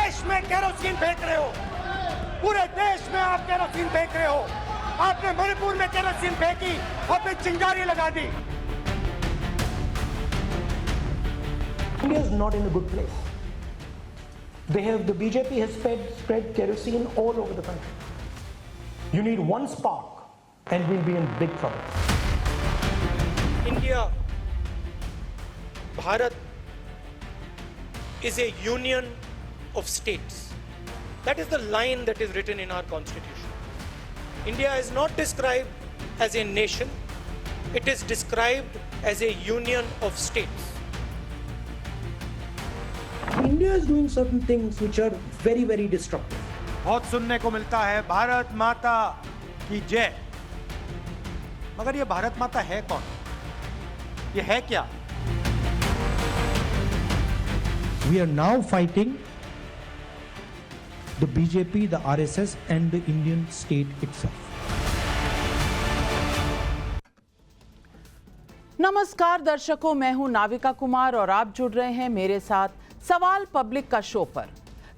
देश में केरोसिन फेंक रहे हो, पूरे देश में आप केरोसिन फेंक रहे हो। आपने मणिपुर में केरोसिन फेंकी, आपने चिंगारी लगा दी। India is not in a good place. The BJP has spread kerosene all over the country. You need one spark and we'll be in big trouble. India, Bharat is a union of states. That is the line that is written in our constitution. India is not described as a nation. It is described as a union of states. India is doing certain things which are very, very destructive. बहुत सुनने को मिलता है भारत माता की जय, मगर ये भारत माता है कौन? ये है क्या? We are now fighting the BJP, the RSS and the Indian state itself. नमस्कार दर्शकों, मैं हूं नाविका कुमार और आप जुड़ रहे हैं मेरे साथ सवाल पब्लिक का शो पर।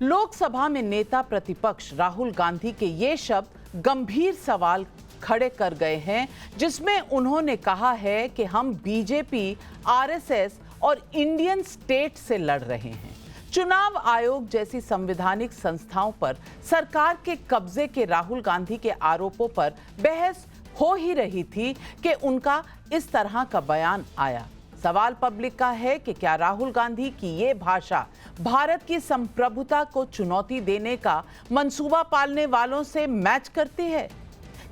लोकसभा में नेता प्रतिपक्ष राहुल गांधी के ये शब्द गंभीर सवाल खड़े कर गए हैं, जिसमें उन्होंने कहा है कि हम बीजेपी, आरएसएस और इंडियन स्टेट से लड़ रहे हैं। चुनाव आयोग जैसी संवैधानिक संस्थाओं पर सरकार के कब्जे के राहुल गांधी के आरोपों पर बहस हो ही रही थी कि उनका इस तरह का बयान आया। सवाल पब्लिक का है कि क्या राहुल गांधी की ये भाषा भारत की संप्रभुता को चुनौती देने का मंसूबा पालने वालों से मैच करती है?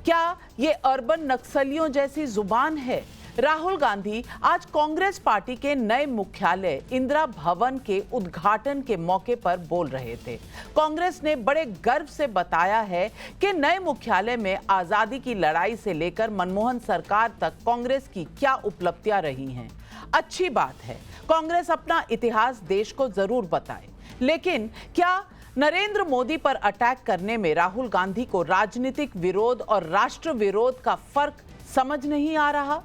क्या ये अर्बन नक्सलियों जैसी जुबान है? राहुल गांधी आज कांग्रेस पार्टी के नए मुख्यालय इंदिरा भवन के उद्घाटन के मौके पर बोल रहे थे। कांग्रेस ने बड़े गर्व से बताया है कि नए मुख्यालय में आजादी की लड़ाई से लेकर मनमोहन सरकार तक कांग्रेस की क्या उपलब्धियां रही हैं। अच्छी बात है, कांग्रेस अपना इतिहास देश को जरूर बताए, लेकिन क्या नरेंद्र मोदी पर अटैक करने में राहुल गांधी को राजनीतिक विरोध और राष्ट्र विरोध का फर्क समझ नहीं आ रहा?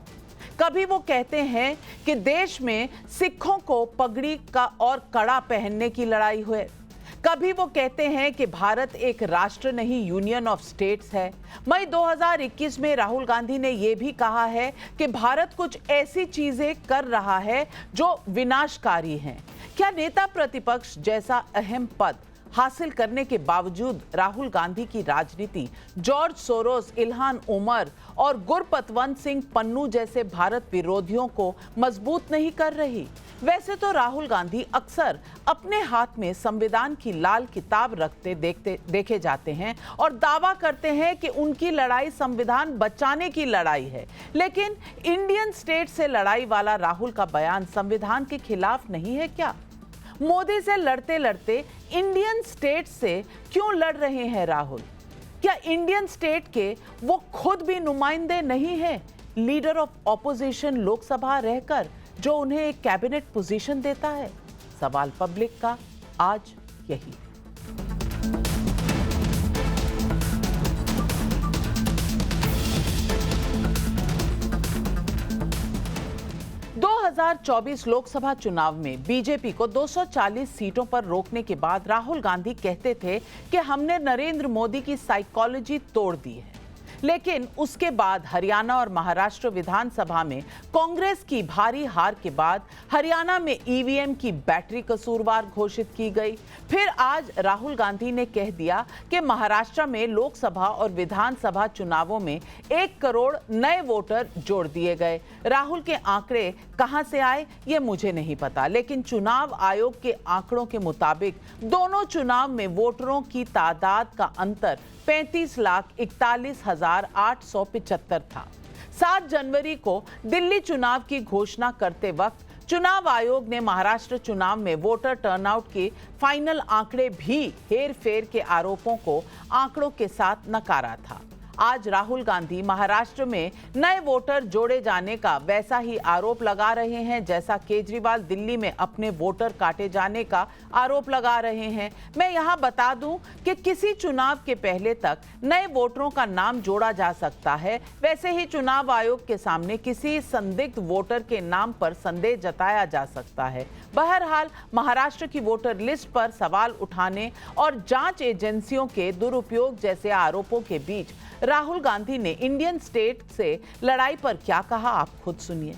कभी वो कहते हैं कि देश में सिखों को पगड़ी का और कड़ा पहनने की लड़ाई हुई, कभी वो कहते हैं कि भारत एक राष्ट्र नहीं यूनियन ऑफ स्टेट्स है। मई 2021 में राहुल गांधी ने यह भी कहा है कि भारत कुछ ऐसी चीजें कर रहा है जो विनाशकारी हैं। क्या नेता प्रतिपक्ष जैसा अहम पद हासिल करने के बावजूद राहुल गांधी की राजनीति जॉर्ज सोरोस, इल्हान उमर और गुरपतवंत सिंह पन्नू जैसे भारत विरोधियों को मजबूत नहीं कर रही? वैसे तो राहुल गांधी अक्सर अपने हाथ में संविधान की लाल किताब रखते देखे जाते हैं और दावा करते हैं कि उनकी लड़ाई संविधान बचाने की लड़ाई है, लेकिन इंडियन स्टेट से लड़ाई वाला राहुल का बयान संविधान के खिलाफ नहीं है क्या? मोदी से लड़ते लड़ते इंडियन स्टेट से क्यों लड़ रहे हैं राहुल? क्या इंडियन स्टेट के वो खुद भी नुमाइंदे नहीं हैं, लीडर ऑफ ऑपोजिशन लोकसभा रहकर, जो उन्हें एक कैबिनेट पोजीशन देता है? सवाल पब्लिक का आज यही। दो 2024 लोकसभा चुनाव में बीजेपी को 240 सीटों पर रोकने के बाद राहुल गांधी कहते थे कि हमने नरेंद्र मोदी की साइकोलॉजी तोड़ दी है, लेकिन उसके बाद हरियाणा और महाराष्ट्र विधानसभा में कांग्रेस की भारी हार के बाद हरियाणा में ईवीएम की बैटरी कसूरवार घोषित की गई। फिर आज राहुल गांधी ने कह दिया कि महाराष्ट्र में लोकसभा और विधानसभा चुनावों में 1 करोड़ नए वोटर जोड़ दिए गए। राहुल के आंकड़े कहां से आए ये मुझे नहीं पता, लेकिन चुनाव आयोग के आंकड़ों के मुताबिक दोनों चुनाव में वोटरों की तादाद का अंतर 35,41,875 था। 7 जनवरी को दिल्ली चुनाव की घोषणा करते वक्त चुनाव आयोग ने महाराष्ट्र चुनाव में वोटर टर्नआउट के फाइनल आंकड़े भी हेर फेर के आरोपों को आंकड़ों के साथ नकारा था। आज राहुल गांधी महाराष्ट्र में नए वोटर जोड़े जाने का वैसा ही आरोप लगा रहे हैं जैसा केजरीवाल दिल्ली में अपने वोटर काटे जाने का आरोप लगा रहे हैं। मैं यहां बता दूं कि किसी चुनाव के पहले तक नए वोटरों का नाम जोड़ा जा सकता है, वैसे ही चुनाव आयोग के सामने किसी संदिग्ध वोटर के नाम पर संदेह जताया जा सकता है। बहरहाल महाराष्ट्र की वोटर लिस्ट पर सवाल उठाने और जांच एजेंसियों के दुरुपयोग जैसे आरोपों के बीच राहुल गांधी ने इंडियन स्टेट से लड़ाई पर क्या कहा, आप खुद सुनिए।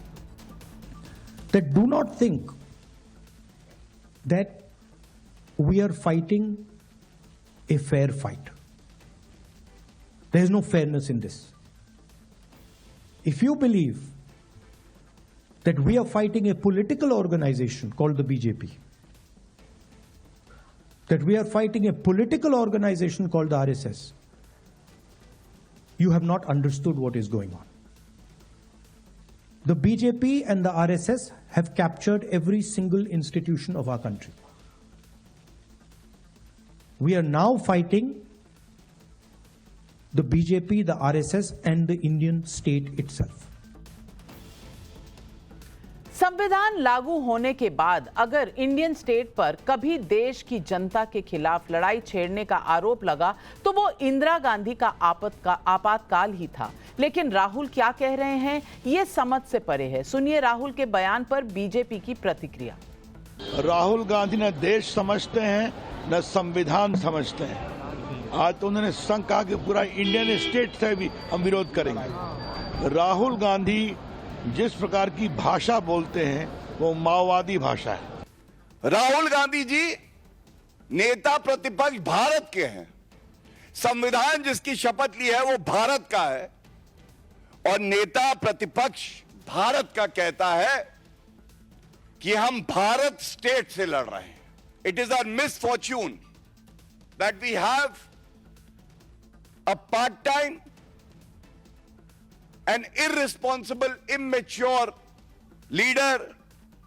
That do not think that we are fighting a fair fight. There is no fairness in this. If you believe that we are fighting a political organization called the BJP, that we are fighting a political organization called the RSS, you have not understood what is going on. The BJP and the RSS have captured every single institution of our country. We are now fighting the BJP, the RSS, and the Indian state itself. संविधान लागू होने के बाद अगर Indian state पर कभी देश की जनता के खिलाफ लड़ाई छेड़ने का आरोप लगा तो वो इंदिरा गांधी का आपातकाल ही था। लेकिन राहुल क्या कह रहे हैं ये समझ से परे है। सुनिए राहुल के बयान पर बीजेपी की प्रतिक्रिया। राहुल गांधी न देश समझते हैं न संविधान समझते हैं। आज तो उन्होंने संघ कहा कि पूरा इंडियन स्टेट से भी हम विरोध करेंगे। राहुल गांधी जिस प्रकार की भाषा बोलते हैं वो माओवादी भाषा है। राहुल गांधी जी नेता प्रतिपक्ष भारत के हैं। संविधान जिसकी शपथ ली है वो भारत का है और नेता प्रतिपक्ष भारत का कहता है कि हम भारत स्टेट से लड़ रहे हैं। It is our misfortune that we have a part time an irresponsible, immature leader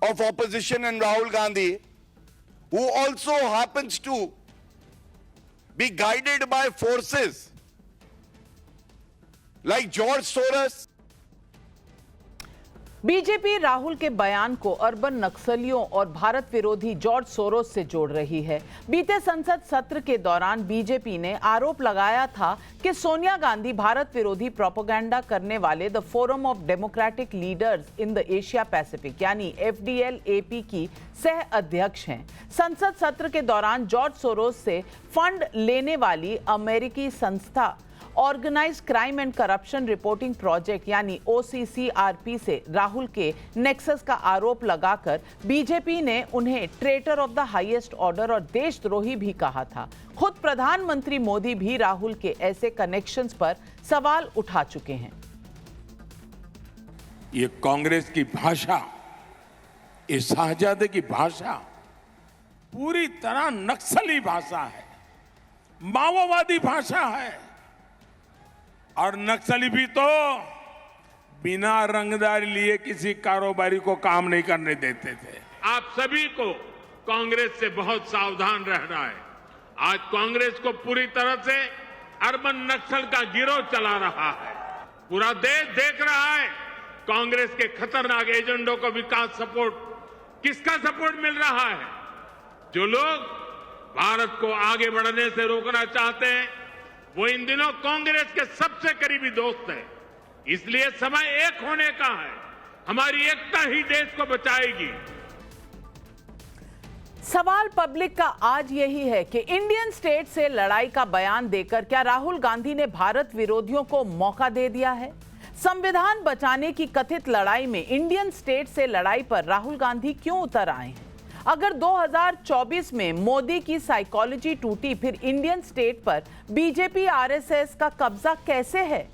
of opposition in Rahul Gandhi, who also happens to be guided by forces like George Soros. BJP Rahul के बयान को urban नक्सलियों और भारत विरोधी George Soros से जोड़ रही है। बीते संसद सत्र के दौरान बीजेपी ने आरोप लगाया था कि सोनिया गांधी भारत विरोधी प्रोपेगेंडा करने वाले the forum of democratic leaders in the Asia Pacific यानी FDL-AP की सह अध्यक्ष हैं। संसद सत्र के दौरान जॉर्ज सोरोस से फंड लेने वाली अमेरिकी संस्था organised crime and corruption reporting project यानी OCCRP से राहुल के नेक्सस का आरोप लगाकर बीजेपी ने उन्हें traitor of the highest order और देशद्रोही भी कहा था। खुद प्रधानमंत्री मोदी भी राहुल के ऐसे कनेक्शंस पर सवाल उठा चुके हैं। ये कांग्रेस की भाषा, ये शाहजादे की भाषा पूरी तरह नक्सली भाषा है, माओवादी भाषा है। और नक्सली भी तो बिना रंगदारी लिए किसी कारोबारी को काम नहीं करने देते थे। आप सभी को कांग्रेस से बहुत सावधान रहना है। आज कांग्रेस को पूरी तरह से अर्बन नक्सल का गिरोह चला रहा है। पूरा देश देख रहा है कांग्रेस के खतरनाक एजेंडों को विकास सपोर्ट, किसका सपोर्ट मिल रहा है? जो लोग भारत को आगे बढ़ने से रोकना चाहते हैं वो इन दिनों कांग्रेस के सबसे करीबी दोस्त हैं। इसलिए समय एक होने का है। हमारी एकता ही देश को बचाएगी। सवाल पब्लिक का आज यही है कि इंडियन स्टेट से लड़ाई का बयान देकर क्या राहुल गांधी ने भारत विरोधियों को मौका दे दिया है? संविधान बचाने की कथित लड़ाई में इंडियन स्टेट से लड़ाई पर राहुल गांधी क्यों उतर आए हैं? अगर 2024 में मोदी की साइकोलॉजी टूटी, फिर इंडियन स्टेट पर बीजेपी RSS का कब्जा कैसे है?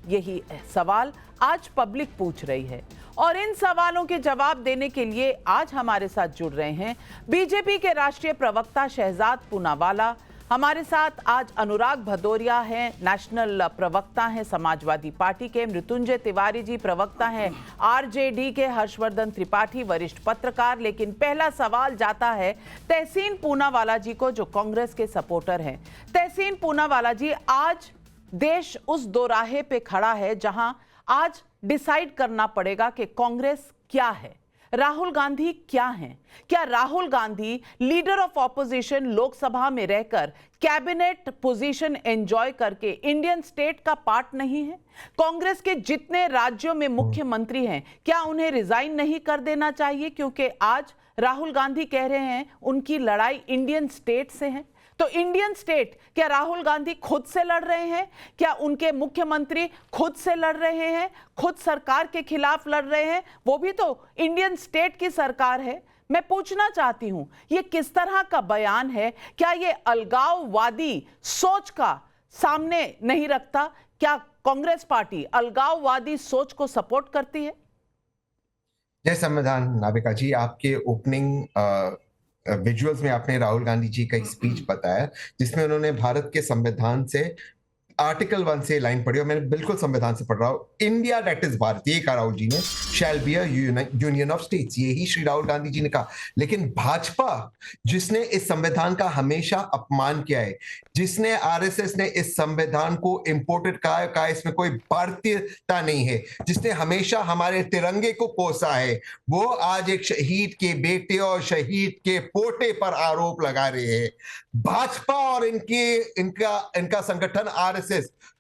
यही सवाल आज पब्लिक पूछ रही है और इन सवालों के जवाब देने के लिए आज हमारे साथ जुड़ रहे हैं बीजेपी के राष्ट्रीय प्रवक्ता शहजाद पूनावाला। हमारे साथ आज अनुराग भदौरिया हैं, नेशनल प्रवक्ता हैं समाजवादी पार्टी के, मृत्युंजय तिवारी जी प्रवक्ता हैं RJD के, हर्षवर्धन त्रिपाठी वरिष्ठ पत्रकार। लेकिन पहला सवाल जाता है तहसीन पूनावाला जी को जो कांग्रेस के सपोर्टर हैं। तहसीन पूनावाला जी, आज देश उस दोराहे पे खड़ा है जहां आज डिसाइड करना पड़ेगा कि कांग्रेस क्या है, राहुल गांधी क्या हैं। क्या Rahul Gandhi leader of opposition Lok Sabha में रहकर कैबिनेट पोजीशन एंजॉय करके इंडियन स्टेट का पार्ट नहीं है? कांग्रेस के जितने राज्यों में मुख्यमंत्री हैं, क्या उन्हें रिजाइन नहीं कर देना चाहिए? क्योंकि आज राहुल गांधी कह रहे हैं उनकी लड़ाई इंडियन स्टेट से है। तो इंडियन स्टेट, क्या राहुल गांधी खुद से लड़ रहे हैं? क्या उनके मुख्यमंत्री खुद से लड़ रहे हैं, खुद सरकार के खिलाफ लड़ रहे हैं? वो भी तो इंडियन स्टेट की सरकार है। मैं पूछना चाहती हूं, ये किस तरह का बयान है? क्या ये अलगाववादी सोच का सामने नहीं रखता? क्या कांग्रेस पार्टी अलगाववादी सोच को सपोर्ट करती है? जय संविधान नाविका जी, आपके ओपनिंग विजुअल्स में आपने राहुल गांधी जी का एक स्पीच बताया जिसमें उन्होंने भारत के संविधान से आर्टिकल 1 से लाइन पढ़ी और मैंने बिल्कुल संविधान से पढ़ रहा हूं। इंडिया दैट इज भारत, ये कहा राहुल जी ने, shall be a union of states, यही श्री राहुल गांधी जी ने कहा। लेकिन भाजपा जिसने इस संविधान का हमेशा अपमान किया है, जिसने आरएसएस ने इस संविधान को इंपोर्टेड कहा इसमें कोई भारतीयता नहीं है, जिसने हमेशा हमारे तिरंगे को कोसा है, वो आज एक शहीद के बेटे और शहीद के पोते पर आरोप लगा रहे हैं। भाजपा और इनका संगठन आरएसएस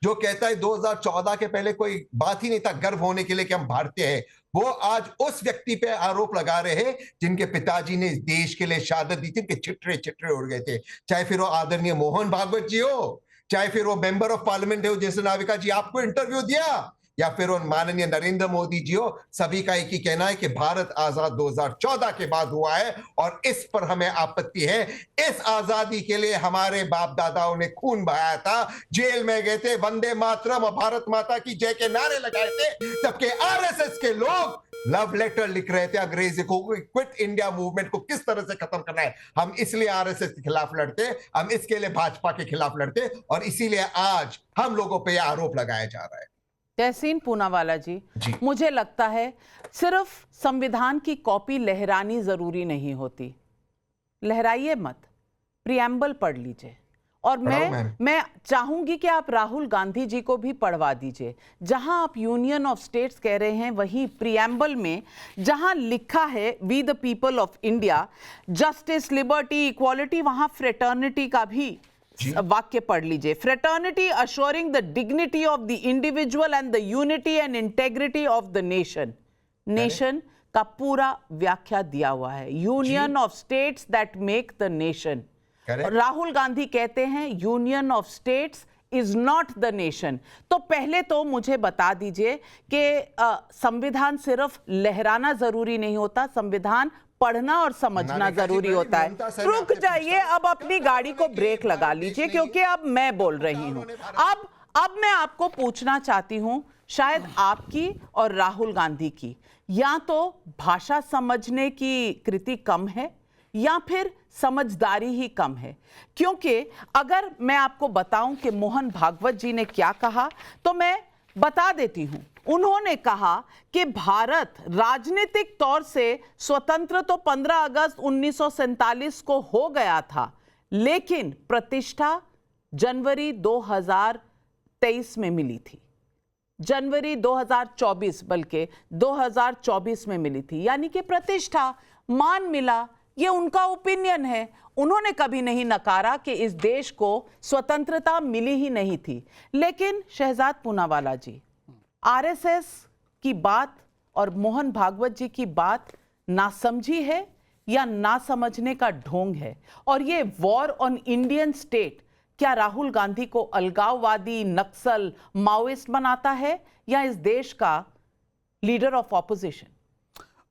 जो कहता है 2014 के पहले कोई बात ही नहीं था गर्व होने के लिए कि हम भारतीय हैं, वो आज उस व्यक्ति पे आरोप लगा रहे हैं जिनके पिताजी ने इस देश के लिए शहादत दी थी, कि चिट्रे चिट्रे उड़ गए थे। चाहे फिर वो आदरणीय मोहन भागवत जी हो, चाहे फिर वो मेंबर ऑफ पार्लियामेंट हो जिसने नाविका जी आपको इंटरव्यू दिया, या फिर उन माननीय नरेंद्र मोदी जी हो, सभी का एक ही कहना है कि भारत आजाद 2014 के बाद हुआ है और इस पर हमें आपत्ति है। इस आजादी के लिए हमारे बाप दादाओं ने खून बहाया था, जेल में गए थे, वंदे मातरम और भारत माता की जय के नारे लगाए थे, जबकि आरएसएस के लोग लव लेटर लिख रहे थे अंग्रेजी को, क्विट इंडिया मूवमेंट को किस तरह से खत्म करना है। हम इसलिए आरएसएस के खिलाफ लड़ते, हम इसके लिए भाजपा के खिलाफ लड़ते और इसीलिए आज हम लोगों पर यह आरोप लगाया जा रहा है। तहसीन पूनावाला जी, मुझे लगता है सिर्फ संविधान की कॉपी लहरानी जरूरी नहीं होती। लहराइए मत, प्रियम्बल पढ़ लीजिए। और मैं चाहूंगी कि आप राहुल गांधी जी को भी पढ़वा दीजिए। जहां आप यूनियन ऑफ स्टेट्स कह रहे हैं, वहीं प्रियम्बल में जहां लिखा है we the people of India, justice, liberty, equality, वहां फ्रेटर्निटी का भी वाक्य पढ़ लीजिए। Fraternity assuring the dignity of the individual and the unity and integrity of the nation. Nation का पूरा व्याख्या दिया हुआ है, union of states that make the nation. Rahul Gandhi कहते हैं union of states is not the nation. तो पहले तो मुझे बता दीजिए कि संविधान सिर्फ लहराना जरूरी नहीं होता, संविधान पढ़ना और समझना जरूरी होता है। रुक जाइए, अब अपनी गाड़ी को ब्रेक लगा लीजिए क्योंकि अब मैं बोल रही हूं। अब मैं आपको पूछना चाहती हूं, शायद आपकी और राहुल गांधी की या तो भाषा समझने की कृति कम है या फिर समझदारी ही कम है। क्योंकि अगर मैं आपको बताऊं कि मोहन भागवत जी ने क्या कहा, तो मैं बता देती हूं। उन्होंने कहा कि भारत राजनीतिक तौर से स्वतंत्र तो 15 अगस्त 1947 को हो गया था, लेकिन प्रतिष्ठा जनवरी 2023 में मिली थी। जनवरी 2024 बल्कि 2024 में मिली थी, यानी कि प्रतिष्ठा, मान मिला। ये उनका ओपिनियन है। उन्होंने कभी नहीं नकारा कि इस देश को स्वतंत्रता मिली ही नहीं थी। लेकिन शहजाद पूनावाला जी, आरएसएस की बात और मोहन भागवत जी की बात नासमझी है या ना समझने का ढोंग है? और ये वॉर ऑन इंडियन स्टेट क्या राहुल गांधी को अलगाववादी, नक्सल, माओइस्ट बनाता है या इस देश का लीडर ऑफ ऑपोजिशन?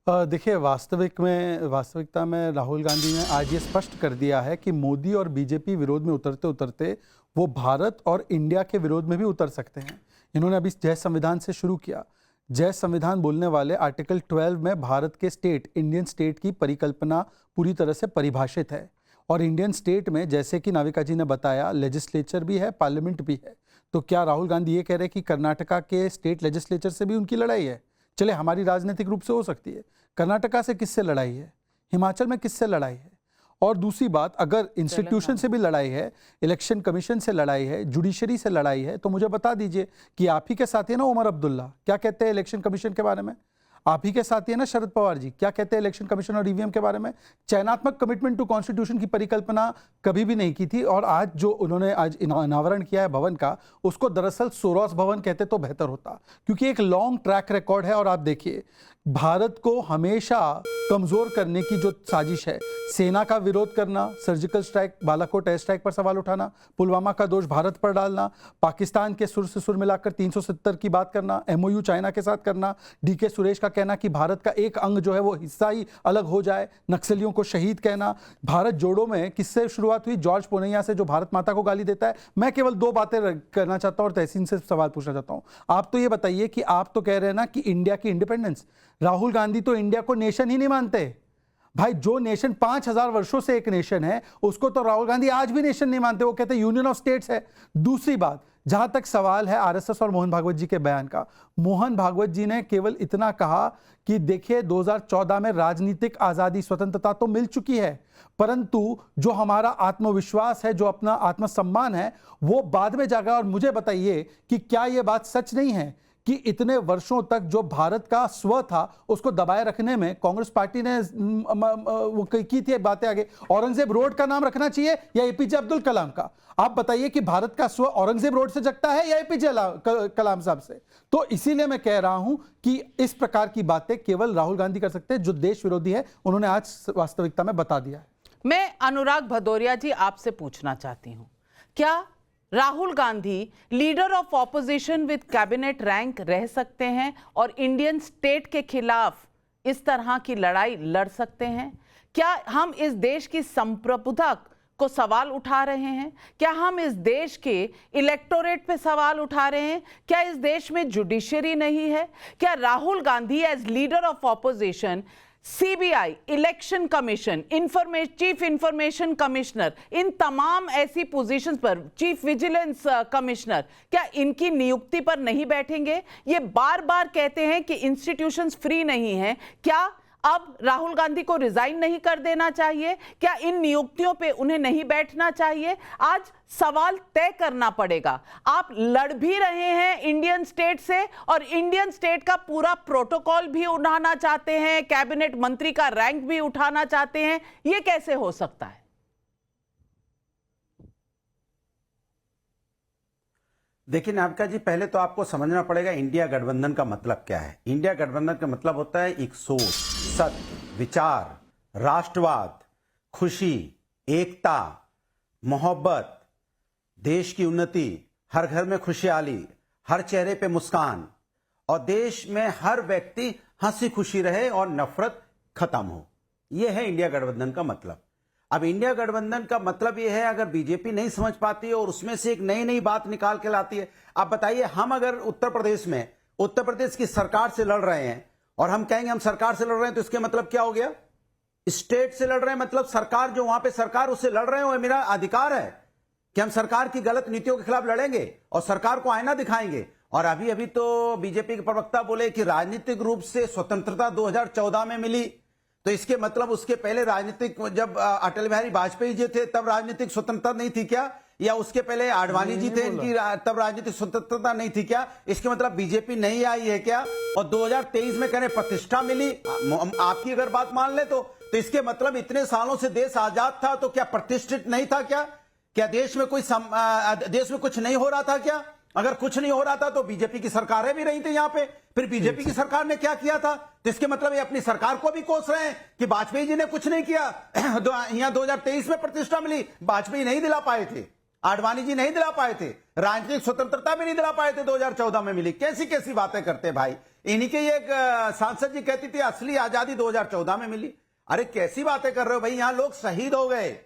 देखिए, वास्तविकता में राहुल गांधी ने आज ये स्पष्ट कर दिया है कि मोदी और बीजेपी विरोध में उतरते उतरते वो भारत और इंडिया के विरोध में भी उतर सकते हैं। इन्होंने अभी जय संविधान से शुरू किया। जय संविधान बोलने वाले आर्टिकल 12 में भारत के स्टेट, इंडियन स्टेट की परिकल्पना पूरी तरह से परिभाषित है। और इंडियन स्टेट में, जैसे कि नाविका जी ने बताया, लेजिस्लेचर भी है, पार्लियामेंट भी है। तो क्या राहुल गांधी ये कह रहे हैं कि कर्नाटका के स्टेट लेजिस्लेचर से भी उनकी लड़ाई है? चले, हमारी राजनीतिक रूप से हो सकती है। कर्नाटका से किससे लड़ाई है? हिमाचल में किससे लड़ाई है? और दूसरी बात, अगर इंस्टीट्यूशन से भी लड़ाई है, इलेक्शन कमीशन से लड़ाई है, जुडिशरी से लड़ाई है, तो मुझे बता दीजिए कि आप ही के साथी है ना उमर अब्दुल्ला, क्या कहते हैं इलेक्शन कमीशन के बारे में? आप ही के साथी है ना शरद पवार जी, क्या कहते हैं इलेक्शन कमीशन और ईवीएम के बारे में? चयनात्मक कमिटमेंट टू कॉन्स्टिट्यूशन की परिकल्पना कभी भी नहीं की थी। और आज जो उन्होंने आज अनावरण किया है भवन का, उसको दरअसल सोरोस भवन कहते तो बेहतर होता, क्योंकि एक लॉन्ग ट्रैक रिकॉर्ड है। और आप देखिए, भारत को हमेशा कमजोर करने की जो साजिश है, सेना का विरोध करना, surgical strike, Balakot air strike पर सवाल उठाना, पुलवामा का दोष भारत पर डालना, पाकिस्तान के सुर से सुर मिलाकर 370 की बात करना, एमओयू चाइना के साथ करना, डीके सुरेश का कहना कि भारत का एक अंग जो है वो हिस्सा ही अलग हो जाए, नक्सलियों को शहीद कहना। भारत जोड़ो में किससे शुरुआत हुई? जॉर्ज पोनैया से, जो भारत माता को गाली देता है। मैं केवल दो बातें करना चाहता हूं और तहसीन से सवाल पूछना चाहता हूं। आप तो ये बताइए कि आप तो कह रहे हैं ना कि इंडिया की इंडिपेंडेंस, राहुल गांधी तो इंडिया को नेशन ही नहीं मानते भाई। जो नेशन 5000 वर्षों से एक नेशन है, उसको तो राहुल गांधी आज भी नेशन नहीं मानते, वो कहते हैं यूनियन ऑफ स्टेट्स है। दूसरी बात, जहां तक सवाल है आरएसएस और मोहन भागवत जी के बयान का, मोहन भागवत जी ने केवल इतना कहा कि देखिए 2014 में राजनीतिक आजादी, स्वतंत्रता तो मिल चुकी है, परंतु जो हमारा आत्मविश्वास है, जो अपना आत्मसम्मान है, वो बाद में जागा। और मुझे बताइए कि क्या यह बात सच नहीं है कि इतने वर्षों तक जो भारत का स्व था उसको दबाए रखने में कांग्रेस पार्टी ने वो की थी बातें आगे, औरंगजेब रोड का नाम रखना चाहिए या एपीजे अब्दुल कलाम का? आप बताइए कि भारत का स्व औरंगजेब रोड से जगता है या एपीजे कलाम साहब से? तो इसीलिए मैं कह रहा हूं कि इस प्रकार की बातें केवल राहुल गांधी कर सकते हैं, जो देश विरोधी है। उन्होंने आज वास्तविकता में बता दिया है। मैं अनुराग भदौरिया जी आपसे पूछना चाहती हूं, क्या Rahul Gandhi leader of opposition with cabinet rank रह सकते हैं और इंडियन स्टेट के खिलाफ इस तरह की लड़ाई लड़ सकते हैं? क्या हम इस देश की संप्रभुता को सवाल उठा रहे हैं? क्या हम इस देश के इलेक्टोरेट पे सवाल उठा रहे हैं? क्या इस देश में जुडिशरी नहीं है? क्या Rahul Gandhi as leader of opposition, CBI, election commission, chief information commissioner, इन तमाम ऐसी पोजीशंस पर, चीफ विजिलेंस कमिश्नर, क्या इनकी नियुक्ति पर नहीं बैठेंगे? ये बार बार कहते हैं कि इंस्टीट्यूशंस फ्री नहीं हैं। क्या अब राहुल गांधी को रिजाइन नहीं कर देना चाहिए? क्या इन नियुक्तियों पे उन्हें नहीं बैठना चाहिए? आज सवाल तय करना पड़ेगा। आप लड़ भी रहे हैं इंडियन स्टेट से और इंडियन स्टेट का पूरा प्रोटोकॉल भी उठाना चाहते हैं, कैबिनेट मंत्री का रैंक भी उठाना चाहते हैं। यह कैसे हो सकता है? देखिए नाविका जी, पहले तो आपको समझना पड़ेगा इंडिया गठबंधन का मतलब क्या है। इंडिया गठबंधन का मतलब होता है एक सोच, सत्य, विचार, राष्ट्रवाद, खुशी, एकता, मोहब्बत, देश की उन्नति, हर घर में खुशहाली, हर चेहरे पे मुस्कान, और देश में हर व्यक्ति हंसी खुशी रहे और नफरत खत्म हो। यह है इंडिया गठबंधन का मतलब। अब इंडिया गठबंधन का मतलब यह है, अगर बीजेपी नहीं समझ पाती है और उसमें से एक नई नई बात निकाल के लाती है। आप बताइए, हम अगर उत्तर प्रदेश की सरकार से लड़ रहे हैं और हम कहेंगे हम सरकार से लड़ रहे हैं, तो इसके मतलब क्या हो गया? स्टेट से लड़ रहे हैं, मतलब सरकार, जो वहां पे सरकार उससे लड़ रहे हैं, वो मेरा अधिकार है कि हम सरकार की गलत नीतियों के खिलाफ लड़ेंगे और सरकार को आईना दिखाएंगे। और अभी अभी तो बीजेपी के प्रवक्ता बोले कि राजनीतिक रूप से स्वतंत्रता 2014 में मिली, तो इसके मतलब उसके पहले राजनीतिक, जब अटल बिहारी वाजपेयी जी थे तब राजनीतिक स्वतंत्रता नहीं थी क्या? या उसके पहले आडवाणी जी थे, इनकी तब राजनीतिक स्वतंत्रता नहीं थी क्या? इसके मतलब बीजेपी नहीं आई है क्या? और 2023 में कहने प्रतिष्ठा मिली, आपकी अगर बात मान ले तो इसके मतलब इतने सालों से देश आजाद था तो क्या प्रतिष्ठित नहीं था क्या? क्या देश में कुछ नहीं हो रहा था क्या? अगर कुछ नहीं हो रहा था तो बीजेपी की सरकारें भी रही थी यहां पे, फिर बीजेपी की सरकार ने क्या किया था? तो इसके मतलब ये अपनी सरकार को भी कोस रहे हैं कि वाजपेयी जी ने कुछ नहीं किया। यहां 2023 में प्रतिष्ठा मिली, वाजपेयी नहीं दिला पाए थे, आडवाणी जी नहीं दिला पाए थे, राजनीतिक स्वतंत्रता भी नहीं दिला पाए थे, 2014 में मिली। कैसी कैसी बातें करते भाई। इन्हीं के एक सांसद जी कहती थी असली आजादी 2014 में मिली। अरे कैसी बातें कर रहे हो भाई, यहां लोग शहीद हो गए,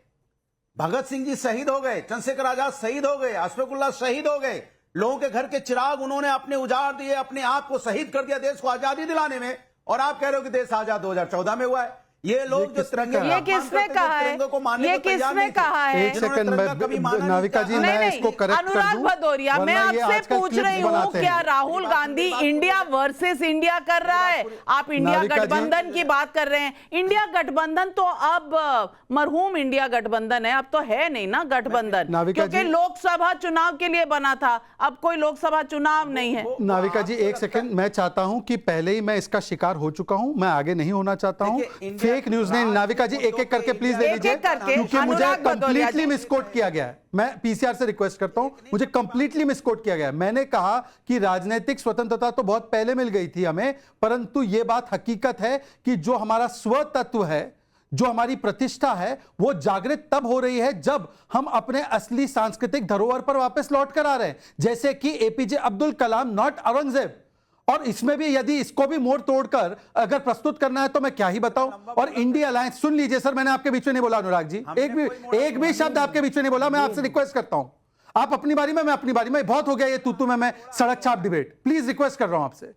भगत सिंह जी शहीद हो गए, चंद्रशेखर आजाद शहीद हो गए, अशफाकुल्लाह शहीद हो गए, लोगों के घर के चिराग उन्होंने अपने उजाड़ दिए, अपने आप को शहीद कर दिया देश को आजादी दिलाने में, और आप कह रहे हो कि देश आजाद 2014 में हुआ है। ये लोग जो तिरंगे ये किसने कहा है? ये किसने कहा है? एक सेकंड में नाविका जी, मैं इसको करेक्ट कर अनुराग दूं, भदौरिया, मैं वरना ये आपसे आजकल पूछ क्लिप्स रही हूँ, बनाते हैं। क्या Rahul Gandhi India versus India कर रहा है? आप इंडिया नाविका जी- गठबंधन की बात कर रहे हैं। इंडिया गठबंधन तो अब मरहूम इंडिया गठबंधन है, अब तो है नहीं ना गठबंधन, नाविका क्योंकि जी- लोकसभा चुनाव के लिए बना था, अब कोई लोकसभा चुनाव नहीं है। नाविका जी एक सेकंड, मैं चाहता हूं कि पहले ही मैं इसका शिकार हो चुका हूं, मैं आगे नहीं होना चाहता हूं। देखिए, इंडिया- फेक न्यूज ने, नाविका जी एक एक करके प्लीज ले एक-एक लीजिए, करके, क्योंकि मुझे अनुराग भदौरिया कंप्लीटली जी। मिसकोट किया गया है। मैं पीसीआर से रिक्वेस्ट करता हूं, मुझे कंप्लीटली मिसकोट किया गया है। मैंने कहा कि राजनीतिक स्वतंत्रता तो बहुत पहले मिल गई थी हमें, परंतु यह बात हकीकत है कि जो हमारा स्व तत्व है, जो हमारी प्रतिष्ठा है, वो जागृत तब हो रही है जब हम अपने असली सांस्कृतिक धरोहर पर वापस लौट कर आ रहे हैं, जैसे कि एपीजे अब्दुल कलाम, नॉट औरंगजेब। और इसमें भी यदि इसको भी मोड़ तोड़कर अगर प्रस्तुत करना है तो मैं क्या ही बताऊं। और इंडिया अलायंस, सुन लीजिए सर, मैंने आपके बीच में नहीं बोला अनुराग जी, एक भी शब्द आपके बीच में नहीं बोला। मैं आपसे रिक्वेस्ट करता हूं, आप अपनी बारी में, मैं अपनी बारी में। बहुत हो गया ये तू में मैं सड़क छाप डिबेट, प्लीज रिक्वेस्ट कर रहा हूं आपसे।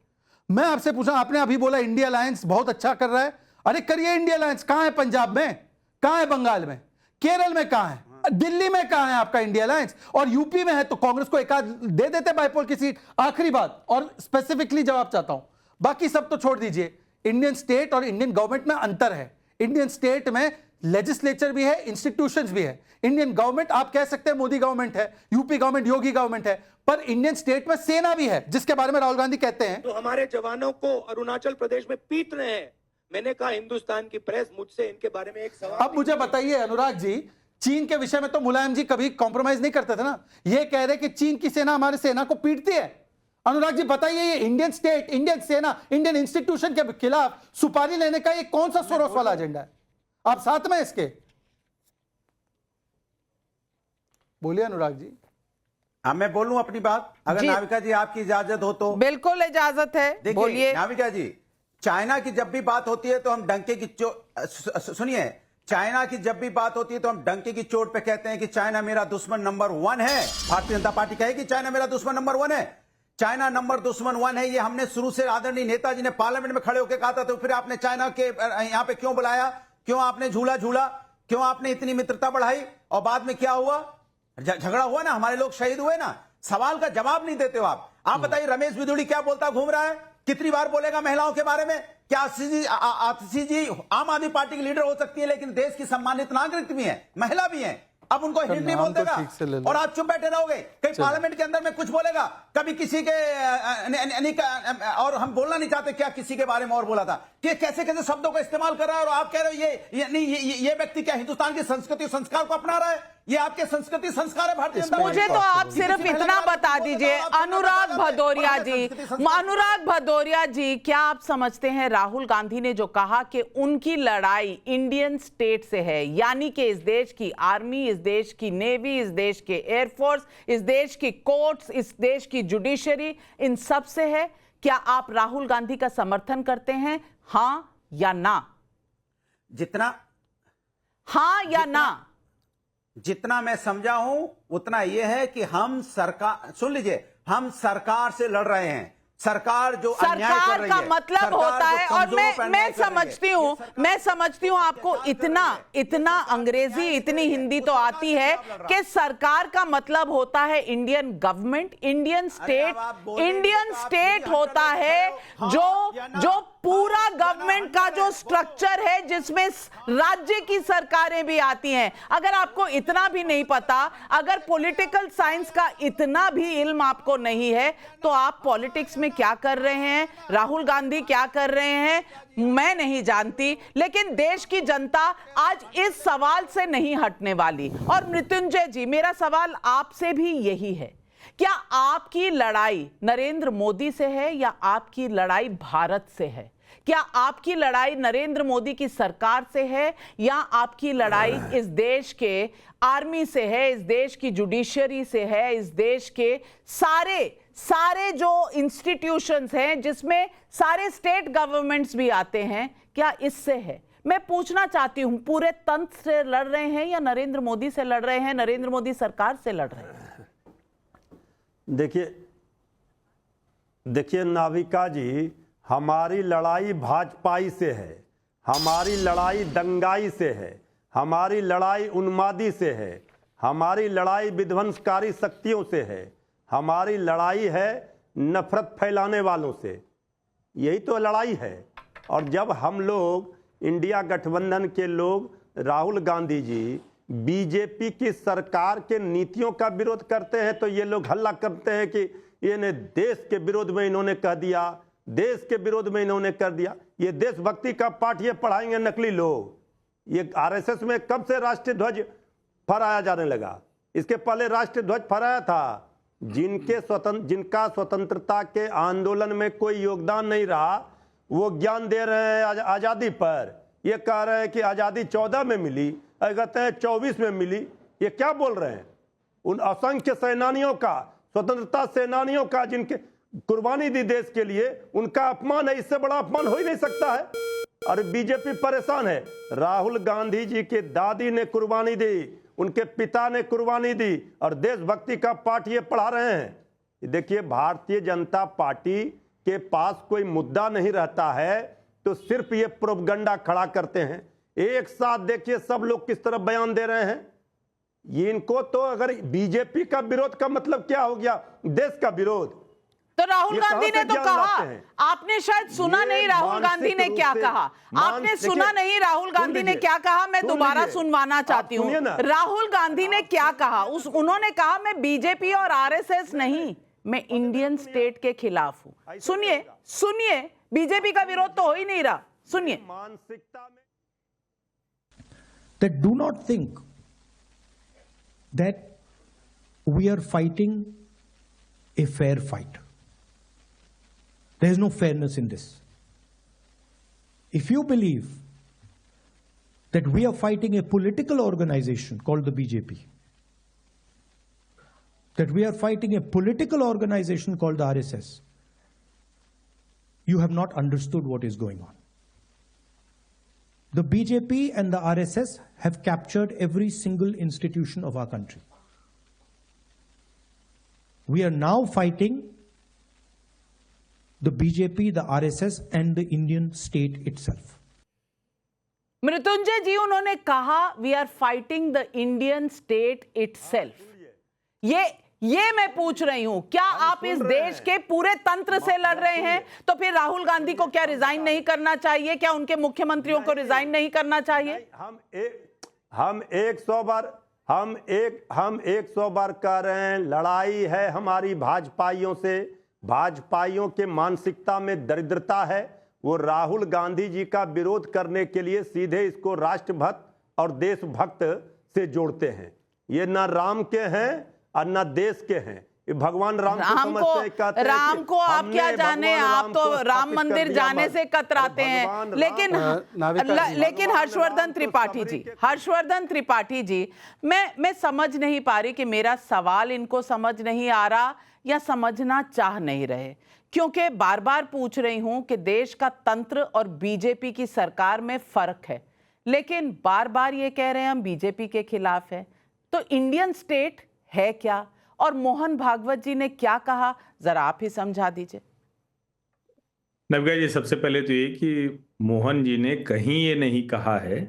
मैं आपसे पूछा, आपने अभी बोला इंडिया अलायंस बहुत अच्छा कर रहा है, अरे करिए इंडिया अलायंस। कहां है पंजाब में, कहां है बंगाल में, केरल में कहां है, दिल्ली में कहां है आपका इंडिया अलायंस? और यूपी में है तो कांग्रेस को एक आध दे देते बाइपोल की सीट। आखिरी बात, और स्पेसिफिकली जवाब चाहता हूं, बाकी सब तो छोड़ दीजिए। इंडियन स्टेट और इंडियन गवर्नमेंट में अंतर है। इंडियन स्टेट में लेजिस्लेचर भी है, इंस्टीट्यूशंस भी है। इंडियन गवर्नमेंट आप कह सकते हैं मोदी गवर्नमेंट है, यूपी गवर्नमेंट योगी गवर्नमेंट है, पर इंडियन स्टेट में सेना भी है, जिसके बारे में राहुल गांधी कहते हैं तो हमारे जवानों को अरुणाचल प्रदेश में पीट रहे हैं। मैंने कहा हिंदुस्तान की प्रेस मुझसे इनके बारे में एक सवाल। अब मुझे बताइए अनुराग जी, चीन के विषय में तो मुलायम जी कभी कॉम्प्रोमाइज नहीं करते थे ना। ये कह रहे कि चीन की सेना हमारी सेना को पीटती है। अनुराग जी बताइए, ये इंडियन स्टेट, इंडियन सेना, इंडियन इंस्टीट्यूशन के खिलाफ सुपारी लेने का ये कौन सा सोरोस वाला एजेंडा है? आप साथ में इसके बोलिए अनुराग जी। हाँ, मैं बोलूं अपनी बात, अगर जी। नाविका जी आपकी इजाजत हो तो। बिल्कुल इजाजत है, देखिए बोलिए। नाविका जी, चाइना की जब भी बात होती है तो हम डंके की सुनिए, चाइना की जब भी बात होती है तो हम डंके की चोट पे कहते हैं कि चाइना मेरा दुश्मन नंबर 1 है। भारतीय जनता पार्टी कहेगी चाइना मेरा दुश्मन नंबर 1 है। चाइना नंबर दुश्मन 1 है, ये हमने शुरू से आदरणीय नेताजी ने पार्लियामेंट में खड़े होकर कहा था। तो फिर आपने चाइना के यहां पे क्यों बुलाया, क्यों आपने झूला झूला, क्यों आपने इतनी मित्रता बढ़ाई, और बाद में क्या हुआ? झगड़ा हुआ ना, हमारे लोग शहीद हुए ना। सवाल का जवाब नहीं देते हो आप बताइए, रमेश बिधूड़ी क्या बोलता घूम रहा है? कितनी बार बोलेगा महिलाओं के बारे में? क्या आतिशी जी आम आदमी पार्टी की लीडर हो सकती है, लेकिन देश की सम्मानित नागरिक भी है, महिला भी है। अब उनको हिंट नहीं बोल देगा और आप चुप बैठे रहोगे। कहीं पार्लियामेंट के अंदर में कुछ बोलेगा, कभी किसी के और हम बोलना नहीं चाहते क्या किसी के बारे में और बोला था कि कैसे कैसे शब्दों का इस्तेमाल कर रहा है। और आप कह रहे हो ये व्यक्ति क्या हिंदुस्तान की संस्कृति संस्कार को अपना रहा है? ये आपके संस्कृति संस्कार है भारतीय जनता पार्टी? मुझे तो आप सिर्फ इतना बता दीजिए, अनुराग भदौरिया जी, अनुराग भदौरिया जी, क्या आप समझते हैं राहुल गांधी ने जो कहा कि उनकी लड़ाई इंडियन स्टेट से है, यानी कि इस देश की आर्मी, इस देश की नेवी, इस देश के एयरफोर्स, इस देश की कोर्ट्स, इस देश की जुडिशरी, इन सब से है? क्या आप राहुल गांधी का समर्थन करते हैं, हां या ना? जितना हां या ना? जितना मैं समझा हूं उतना यह है कि हम सरकार, सुन लीजिए, हम सरकार से लड़ रहे हैं। सरकार जो अन्याय कर सरकार रही का है, मतलब होता है, और मैं समझती हूं आपको इतना अंग्रेजी, इतनी हिंदी तो आती है कि सरकार का मतलब होता है इंडियन गवर्नमेंट, इंडियन स्टेट होता है जो पूरा गवर्नमेंट का जो स्ट्रक्चर है, जिसमें राज्य की सरकारें भी आती हैं। अगर आपको इतना भी नहीं पता, अगर पॉलिटिकल साइंस का इतना भी इल्म आपको नहीं है, तो आप पॉलिटिक्स में क्या कर रहे हैं, राहुल गांधी क्या कर रहे हैं, मैं नहीं जानती। लेकिन देश की जनता आज इस सवाल से नहीं हटने वाली। और मृत्युंजय जी, मेरा सवाल आपसे भी यही है, क्या आपकी लड़ाई नरेंद्र मोदी से है या आपकी लड़ाई भारत से है? क्या आपकी लड़ाई नरेंद्र मोदी की सरकार से है या आपकी लड़ाई इस देश के आर्मी से है, इस देश की जुडिशरी से है, इस देश के सारे जो इंस्टीट्यूशंस हैं, जिसमें सारे स्टेट गवर्नमेंट्स भी आते हैं, क्या इससे है? मैं पूछना चाहती हूं, पूरे तंत्र से लड़ रहे हैं या नरेंद्र मोदी से लड़ रहे हैं, नरेंद्र मोदी सरकार से लड़ रहे हैं? देखिए नाविका जी, हमारी लड़ाई भाजपाई से है, हमारी लड़ाई दंगाई से है, हमारी लड़ाई उन्मादी से है, हमारी लड़ाई विध्वंसकारी शक्तियों से है, हमारी लड़ाई है नफरत फैलाने वालों से। यही तो लड़ाई है। और जब हम लोग इंडिया गठबंधन के लोग, राहुल गांधी जी बीजेपी की सरकार के नीतियों का विरोध करते हैं तो ये लोग हल्ला करते हैं कि ये देश के विरोध में इन्होंने कह दिया, देश के विरोध में इन्होंने कर दिया। ये देशभक्ति का पाठ ये पढ़ाएंगे नकली लोग। ये आरएसएस में कब से राष्ट्रीय ध्वज फहराया जाने लगा? इसके पहले राष्ट्रीय ध्वज फहराया था। जिनका स्वतंत्रता के आंदोलन में कोई योगदान नहीं रहा, वो ज्ञान दे रहे हैं आजादी पर। ये कह रहे हैं कि आजादी 14 में मिली, कहते हैं 24 में मिली। ये क्या बोल रहे हैं? उन असंख्य सेनानियों का, स्वतंत्रता सेनानियों का, जिनके कुर्बानी दी देश के लिए, उनका अपमान है। इससे बड़ा अपमान हो ही नहीं सकता है। और बीजेपी परेशान है। राहुल गांधी जी की दादी ने कुर्बानी दी, उनके पिता ने कुर्बानी दी, और देशभक्ति का पाठ ये पढ़ा रहे हैं। देखिए, भारतीय जनता पार्टी के पास कोई मुद्दा नहीं रहता है तो सिर्फ ये प्रोपगंडा खड़ा करते हैं। एक साथ देखिए सब लोग किस तरह बयान दे रहे हैं। ये इनको तो, अगर बीजेपी का विरोध का मतलब क्या हो गया? देश का विरोध। तो राहुल गांधी ने तो कहा, आपने शायद सुना नहीं राहुल गांधी ने क्या कहा। आपने सुना नहीं राहुल गांधी ने क्या कहा। मैं दोबारा सुनवाना चाहती हूँ। राहुल गांधी ने क्या कहा? उन्होंने कहा मैं बीजेपी और आरएसएस नहीं, मैं इंडियन स्टेट के खिलाफ हूं। सुनिए सुनिए, बीजेपी का विरोध तो हो ही नहीं रहा। सुनिए। मानसिकता में that do not think that we are fighting a fair fight. There is no fairness in this. If you believe that we are fighting a political organization called the BJP, that we are fighting a political organization called the RSS, you have not understood what is going on. The BJP and the RSS have captured every single institution of our country. We are now fighting the BJP, the RSS and the Indian state itself. Mrityunjay ji, उन्होंने कहा we are fighting the Indian state itself. ये मैं पूछ रही हूं, क्या आप इस देश के पूरे तंत्र से लड़ रहे हैं? तो फिर राहुल गांधी को क्या रिजाइन नहीं करना चाहिए? क्या उनके मुख्यमंत्रियों को रिजाइन नहीं करना चाहिए? हम 100 बार कह रहे हैं, लड़ाई है हमारी भाजपाइयों से। भाजपाइयों के मानसिकता में दरिद्रता है। वो राहुल गांधी जी का विरोध करने के लिए सीधे इसको राष्ट्रभक्त और देशभक्त से जोड़ते हैं। ये ना राम के हैं और ना देश के हैं। भगवान राम को आप क्या जाने, आप तो राम मंदिर जाने से कतराते हैं। लेकिन हर्षवर्धन त्रिपाठी जी, मैं समझ नहीं पा रही कि मेरा सवाल इनको समझ नहीं आ रहा या समझना चाह नहीं रहे, क्योंकि बार बार पूछ रही हूं कि देश का तंत्र और बीजेपी की सरकार में फर्क है, लेकिन बार बार ये कह रहे हैं हम बीजेपी के खिलाफ है। तो इंडियन स्टेट है क्या? और मोहन भागवत जी ने क्या कहा, जरा आप ही समझा दीजिए। नवगा जी, सबसे पहले तो ये कि मोहन जी ने कहीं ये नहीं कहा है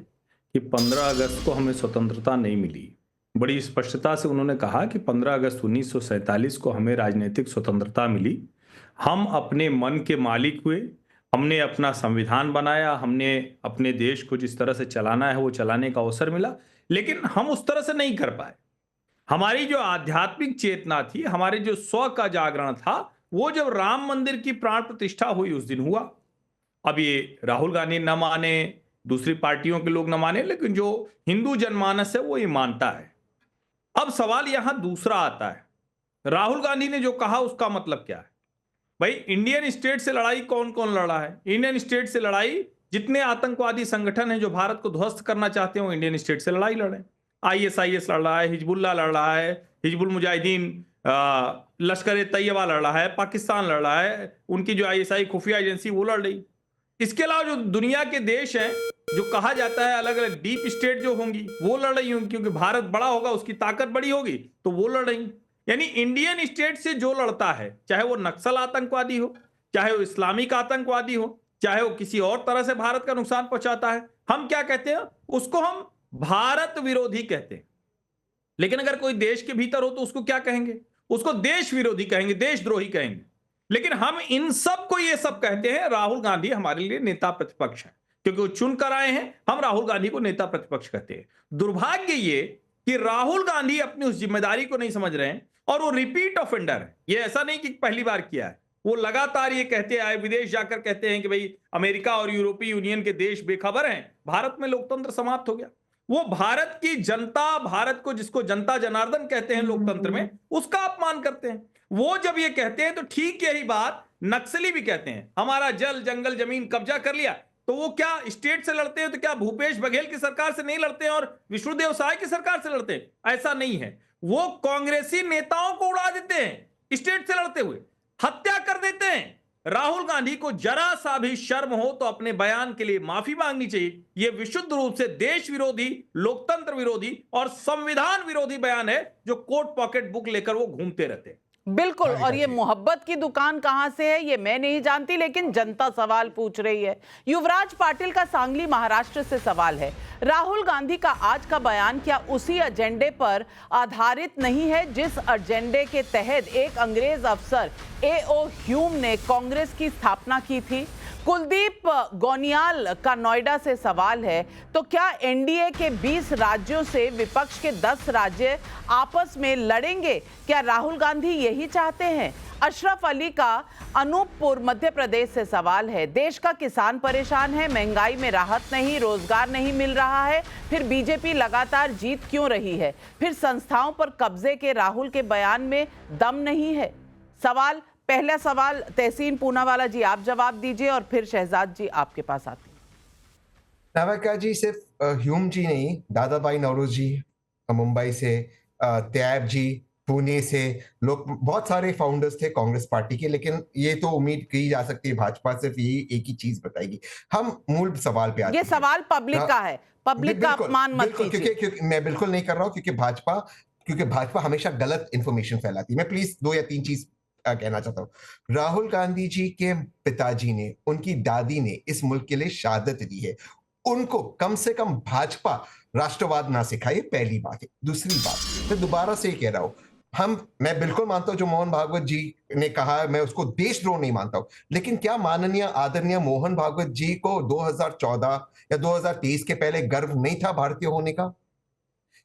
कि 15 अगस्त को हमें स्वतंत्रता नहीं मिली। बड़ी स्पष्टता से उन्होंने कहा कि 15 अगस्त 1947 को हमें राजनीतिक स्वतंत्रता मिली। हम अपने मन के मालिक हुए, हमने अपना संविधान बनाया, हमने अपने देश को जिस तरह से चलाना है वो चलाने का अवसर मिला, लेकिन हम उस तरह से नहीं कर पाए। हमारी जो आध्यात्मिक चेतना थी, हमारे जो स्व का जागरण था, वो जब राम मंदिर की प्राण प्रतिष्ठा हुई उस दिन हुआ। अब ये राहुल गांधी न माने, दूसरी पार्टियों के लोग न माने, लेकिन जो हिंदू जनमानस है वो ये मानता है। अब सवाल यहां दूसरा आता है, राहुल गांधी ने जो कहा उसका मतलब क्या है? भाई, इंडियन स्टेट से लड़ाई कौन कौन लड़ा है? इंडियन स्टेट से लड़ाई जितने आतंकवादी संगठन हैं जो भारत को ध्वस्त करना चाहते हैं वो इंडियन स्टेट से लड़ाई लड़े। ISIS लड़ रहा है, हिजबुल्लाह लड़ रहा है, हिजबुल मुजाहिदीन, लश्कर ए तैयबा लड़ रहा है, पाकिस्तान लड़ रहा है, उनकी जो ISI खुफिया एजेंसी वो लड़ रही। इसके अलावा जो दुनिया के देश हैं जो कहा जाता है अलग अलग डीप स्टेट जो होंगी वो लड़ रही होंगी, क्योंकि भारत बड़ा होगा, उसकी ताकत बड़ी होगी, तो वो लड़ रही। यानी इंडियन स्टेट से जो लड़ता है, चाहे वो नक्सल आतंकवादी हो, चाहे वो इस्लामिक आतंकवादी हो, चाहे वो किसी और तरह से भारत का नुकसान पहुंचाता है, हम क्या कहते हैं, उसको हम भारत विरोधी कहते हैं। लेकिन अगर कोई देश के भीतर हो तो उसको क्या कहेंगे, उसको देश विरोधी कहेंगे, देशद्रोही कहेंगे। लेकिन हम इन सब को ये सब कहते हैं, राहुल गांधी हमारे लिए नेता प्रतिपक्ष है, क्योंकि वो चुन कर आए हैं। हम राहुल गांधी को नेता प्रतिपक्ष कहते हैं। दुर्भाग्य ये कि राहुल गांधी अपनी उस जिम्मेदारी को नहीं समझ रहे हैं और वो रिपीट ऑफेंडर है। ये ऐसा नहीं कि पहली बार किया है, वो लगातार ये कहते आए, विदेश जाकर कहते हैं कि भाई अमेरिका और यूरोपीय यूनियन के देश बेखबर हैं, भारत में लोकतंत्र समाप्त हो गया। वो भारत की जनता, भारत को जिसको जनता जनार्दन कहते हैं लोकतंत्र में, उसका अपमान करते हैं। वो जब ये कहते हैं तो ठीक यही बात नक्सली भी कहते हैं, हमारा जल जंगल जमीन कब्जा कर लिया। तो वो क्या स्टेट से लड़ते हैं, तो क्या भूपेश बघेल की सरकार से नहीं लड़ते हैं और विष्णुदेव साय की सरकार से लड़ते हैं? ऐसा नहीं है, वो कांग्रेसी नेताओं को उड़ा देते हैं, स्टेट से लड़ते हुए हत्या कर देते हैं। राहुल गांधी को जरा सा भी शर्म हो तो अपने बयान के लिए माफी मांगनी चाहिए। यह विशुद्ध रूप से देश विरोधी, लोकतंत्र विरोधी और संविधान विरोधी बयान है जो कोट पॉकेट बुक लेकर वो घूमते रहते हैं। बिल्कुल, और ये मोहब्बत की दुकान कहां से है ये मैं नहीं जानती, लेकिन जनता सवाल पूछ रही है। युवराज पाटिल का सांगली महाराष्ट्र से सवाल है, राहुल गांधी का आज का बयान क्या उसी एजेंडे पर आधारित नहीं है जिस एजेंडे के तहत एक अंग्रेज अफसर A.O. ह्यूम ने कांग्रेस की स्थापना की थी? कुलदीप गोनियाल का नोएडा से सवाल है, तो क्या एनडीए के 20 राज्यों से विपक्ष के 10 राज्य आपस में लड़ेंगे? क्या राहुल गांधी यही चाहते हैं? अशरफ अली का अनूपपुर मध्य प्रदेश से सवाल है, देश का किसान परेशान है, महंगाई में राहत नहीं, रोजगार नहीं मिल रहा है, फिर बीजेपी लगातार जीत क्यों रही है? फिर संस्थाओं पर कब्जे के राहुल के बयान में दम नहीं है? सवाल, पहला सवाल तहसीन पूनावाला जी आप जवाब दीजिए और फिर शहजाद जी आपके पास आते हैं। नाविका जी, सिर्फ ह्यूम जी नहीं, दादा भाई नौरोज जी मुंबई से, त्याब जी पुणे से, लोग बहुत सारे फाउंडर्स थे कांग्रेस पार्टी के। लेकिन ये तो उम्मीद की जा सकती है भाजपा सिर्फ यही एक ही चीज बताएगी। हम मूल सवाल पे आते हैं। ये सवाल पब्लिक का है, पब्लिक का अपमान मत कीजिए। क्योंकि मैं बिल्कुल नहीं कर रहा हूँ, क्योंकि भाजपा हमेशा गलत इंफॉर्मेशन फैलाती है। मैं प्लीज 2 या 3 चीज कहना चाहता हूं। राहुल गांधी जी के पिताजी ने, उनकी दादी ने इस मुल्क के लिए शहादत दी है। उनको कम से कम भाजपा राष्ट्रवाद ना सिखाए, पहली बात है। दूसरी बात, मैं दोबारा से कह रहा हूं, मैं बिल्कुल मानता हूं जो मोहन भागवत जी ने कहा, मैं उसको देशद्रोह नहीं मानता हूं। लेकिन क्या माननीय आदरणीय मोहन भागवत जी को 2014 या 2023 के पहले गर्व नहीं था भारतीय होने का?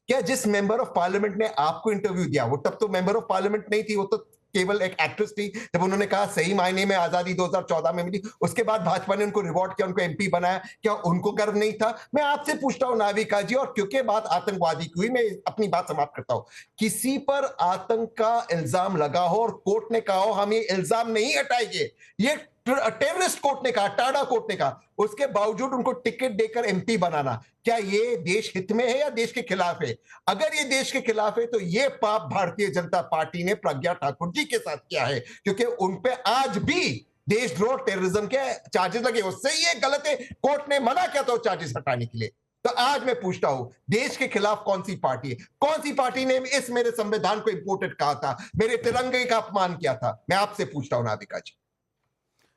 क्या जिस मेंबर ऑफ पार्लियामेंट ने आपको इंटरव्यू दिया, वो तब तो मेंबर ऑफ पार्लियामेंट नहीं थी, वो तो केवल एक एक्ट्रेस थी, जब उन्होंने कहा सही मायने में आजादी 2014 में मिली, उसके बाद भाजपा ने उनको रिवॉर्ड किया, उनको एमपी बनाया, क्या उनको गर्व नहीं था? मैं आपसे पूछता हूं नाविका जी, और क्योंकि बात आतंकवादी की हुई, मैं अपनी बात समाप्त करता हूं। किसी पर आतंक का इल्जाम लगा हो और कोर्ट ने कहा हो हम ये इल्जाम नहीं हटाएंगे, ये टेररिस्ट कोर्ट ने कहा, टाडा कोर्ट ने कहा, उसके बावजूद उनको टिकट देकर एमपी बनाना, क्या ये देश हित में है या देश के खिलाफ है? अगर ये देश के खिलाफ है तो ये पाप भारतीय जनता पार्टी ने प्रज्ञा ठाकुर जी के साथ किया है, क्योंकि उन पे आज भी देशद्रोह, टेररिज्म के चार्जेस लगे। उससे ये गलत है, कोर्ट ने मना किया था चार्जेस हटाने के लिए। तो आज मैं पूछता हूं, देश के खिलाफ कौन सी पार्टी है? कौन सी पार्टी ने इस मेरे संविधान को इंपोर्टेड कहा था, मेरे तिरंगे का अपमान किया था? मैं आपसे पूछता हूं नाविका जी।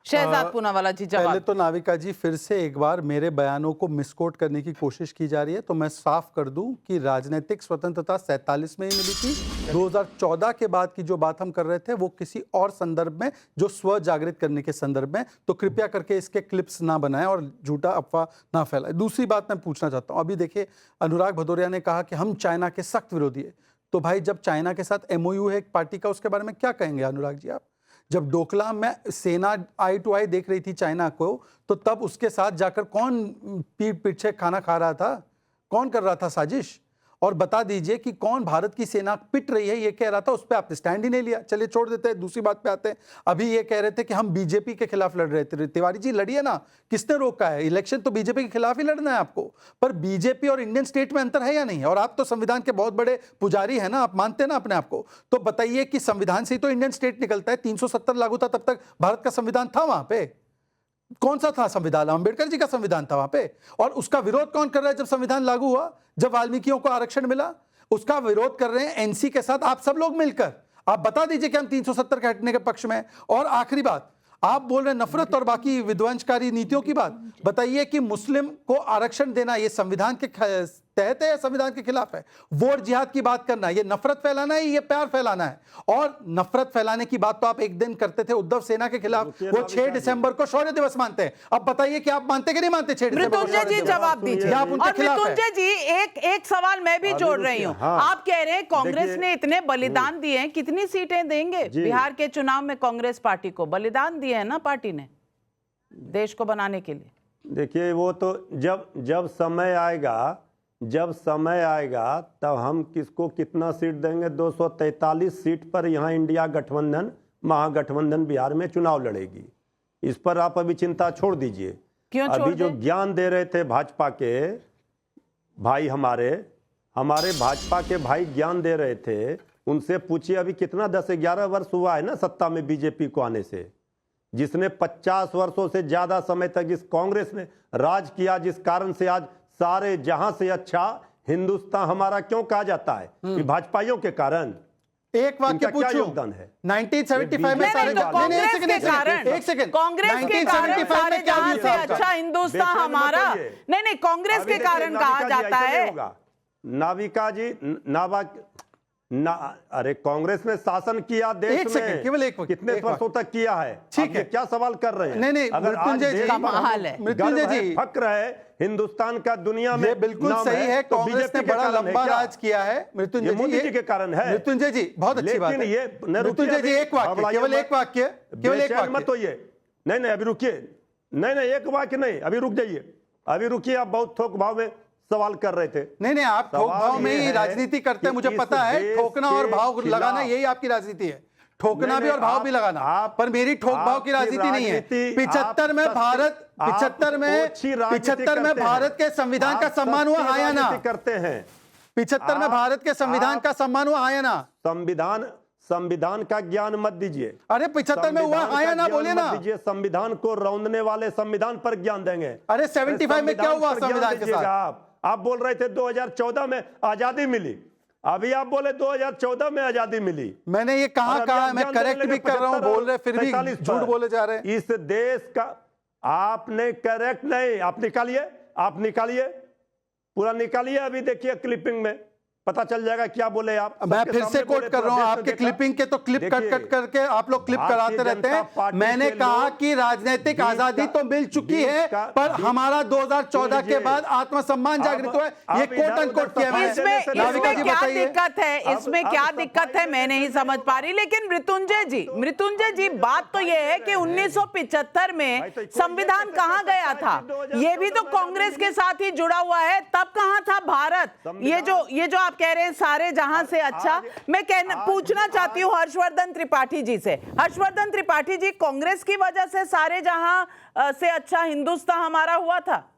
शहजाद पूनावाला जी जवाब। पहले तो नाविका जी, फिर से एक बार मेरे बयानों को मिसकोट करने की कोशिश की जा रही है, तो मैं साफ कर दूं कि राजनीतिक स्वतंत्रता 47 में ही मिली थी। 2014 के बाद की जो बात हम कर रहे थे वो किसी और संदर्भ में, जो स्व जागृत करने के संदर्भ में, तो कृपया करके इसके क्लिप्स ना बनाएं और झूठा अफवाह ना फैलाएं। दूसरी बात मैं पूछना चाहता हूं, अभी देखिए अनुराग भदौरिया ने कहा कि हम चाइना के सख्त विरोधी है, तो भाई जब चाइना के साथ MOU है एक पार्टी का, उसके बारे में क्या कहेंगे अनुराग जी आप? जब डोकलाम में सेना आई टू आई देख रही थी चाइना को, तो तब उसके साथ जाकर कौन पीठ पीछे खाना खा रहा था, कौन कर रहा था साजिश? और बता दीजिए कि कौन भारत की सेना पिट रही है ये कह रहा था, उस पर आपने स्टैंड ही नहीं लिया। चलिए छोड़ देते हैं, दूसरी बात पे आते हैं। अभी ये कह रहे थे कि हम बीजेपी के खिलाफ लड़ रहे थे। तिवारी जी लड़िए ना, किसने रोका है? इलेक्शन तो बीजेपी के खिलाफ ही लड़ना है आपको, पर बीजेपी और इंडियन स्टेट में अंतर है या नहीं? और आप तो संविधान के बहुत बड़े पुजारी है ना, आप मानते हैं ना अपने आप को, तो बताइए कि संविधान से ही तो इंडियन स्टेट निकलता है। 370 लागू था, तब तक भारत का संविधान था वहां पे? कौन सा था संविधान? अंबेडकर जी का संविधान था वहां पे। और उसका विरोध कौन कर रहा है जब संविधान लागू हुआ, जब वाल्मीकियों को आरक्षण मिला? उसका विरोध कर रहे हैं एनसी के साथ आप सब लोग मिलकर। आप बता दीजिए कि हम 370 के हटने के पक्ष में हैं। और आखिरी बात, आप बोल रहे हैं नफरत और बाकी विध्वंसकारी नीतियों की बात। बताइए कि मुस्लिम को आरक्षण देना ये संविधान के तहत है या संविधान के खिलाफ है? वोट जिहाद की बात करना ये नफरत फैलाना है, ये प्यार फैलाना है? और नफरत फैलाने की बात तो आप एक दिन करते थे उद्धव सेना के खिलाफ, वो 6 दिसंबर को शौर्य दिवस मानते हैं। अब बताइए कि आप मानते कि नहीं मानते 6 दिसंबर को? मृत्युंजय जी जवाब दीजिए। आप उनके और खिलाफ हैं। मृत्युंजय जी एक सवाल मैं भी जोड़ रही हूँ। आप कह रहे हैं कांग्रेस ने इतने बलिदान दिए हैं, कितनी सीटें देंगे? बिहार के चुनाव में कांग्रेस पार्टी को बलिदान दिए है ना पार्टी ने देश को बनाने के लिए। देखिए वो तो जब समय आएगा तब हम किसको कितना सीट देंगे। 243 सीट पर यहाँ इंडिया गठबंधन महागठबंधन बिहार में चुनाव लड़ेगी। इस पर आप अभी चिंता छोड़ दीजिए। क्यों छोड़ अभी जो ज्ञान दे रहे थे भाजपा के भाई, हमारे भाजपा के भाई ज्ञान दे रहे थे, उनसे पूछिए अभी कितना 10-11 वर्ष हुआ है ना सत्ता में बीजेपी को आने से। जिसने 50 वर्षों से ज्यादा समय तक जिस कांग्रेस ने राज किया, जिस कारण से आज सारे जहां से अच्छा हिंदुस्तान हमारा क्यों कहा जाता है, कि भाजपाइयों के कारण। एक वाक्य पूछूं, क्या योगदान है 1975 में सारे कांग्रेस के कारण, एक सेकंड, कांग्रेस के कारण सारे जहां से अच्छा हिंदुस्तान हमारा, नहीं कांग्रेस के कारण कहा जाता है। नाविका जी अरे कांग्रेस ने शासन किया देश में, केवल एक कितने वर्षों तक किया है? ठीक है, क्या सवाल कर रहे हैं? नहीं अगर मृत्युंजय जी फक्र है हिंदुस्तान का दुनिया में, बिल्कुल सही है। कांग्रेस ने बड़ा लंबा राज किया है मृत्युंजय मोदी जी के कारण है। मृत्युंजय जी बहुत अच्छी बात है। ये मृत्युंजय जी एक वाक्य, केवल एक वाक्य मत होइए। नहीं अभी रुकिए, नहीं एक वाक्य नहीं, अभी रुक जाइए, अभी रुकिए। आप बहुत थोक भाव में सवाल कर रहे थे। नहीं आप थोक भाव में ही राजनीति करते हैं, मुझे पता है। ठोकना और भाव लगाना यही आपकी राजनीति है, ठोकना भी और भाव भी लगाना। पर मेरी ठोक भाव की राजनीति नहीं है। 75 में भारत के संविधान का सम्मान हुआ, आया ना? करते हैं 75 में भारत के संविधान का सम्मान हुआ, आया ना? संविधान का ज्ञान मत दीजिए। अरे 75 में हुआ, आया ना? बोलिए ना। दीजिए संविधान को रौंदने वाले संविधान पर ज्ञान देंगे। अरे 75 में क्या हुआ संविधान के साथ? आप बोल रहे थे 2014 में आजादी मिली, अभी आप बोले 2014 में आजादी मिली। मैंने ये कहा मैं करेक्ट भी कर रहा हूं, बोल रहे फिर भी झूठ बोले जा रहे हैं। इस देश का आपने करेक्ट नहीं, आप निकालिए पूरा निकालिए। अभी देखिए क्लिपिंग में पता चल जाएगा क्या बोले आप। मैं फिर से कोट कर रहा हूं, आपके क्लिपिंग के तो क्लिप कट करके आप लोग क्लिप कराते रहते हैं। मैंने कहा कि राजनीतिक आजादी तो मिल चुकी है, पर हमारा 2014 के बाद आत्मसम्मान जागृत हुआ है। ये कोट अनकोट किया है। इसमें क्या दिक्कत है मैं नहीं समझ पा रही। लेकिन मृत्युंजय जी बात तो ये है कि 1975 में संविधान कहां गया था? ये भी तो कांग्रेस के साथ ही जुड़ा हुआ है। तब कहां था भारत? ये जो आप कह रहे हैं सारे जहां से अच्छा, मैं पूछना चाहती हूं हर्षवर्धन त्रिपाठी जी से। हर्षवर्धन त्रिपाठी जी, कांग्रेस की वजह से सारे जहां से अच्छा हिंदुस्तान हमारा हुआ था?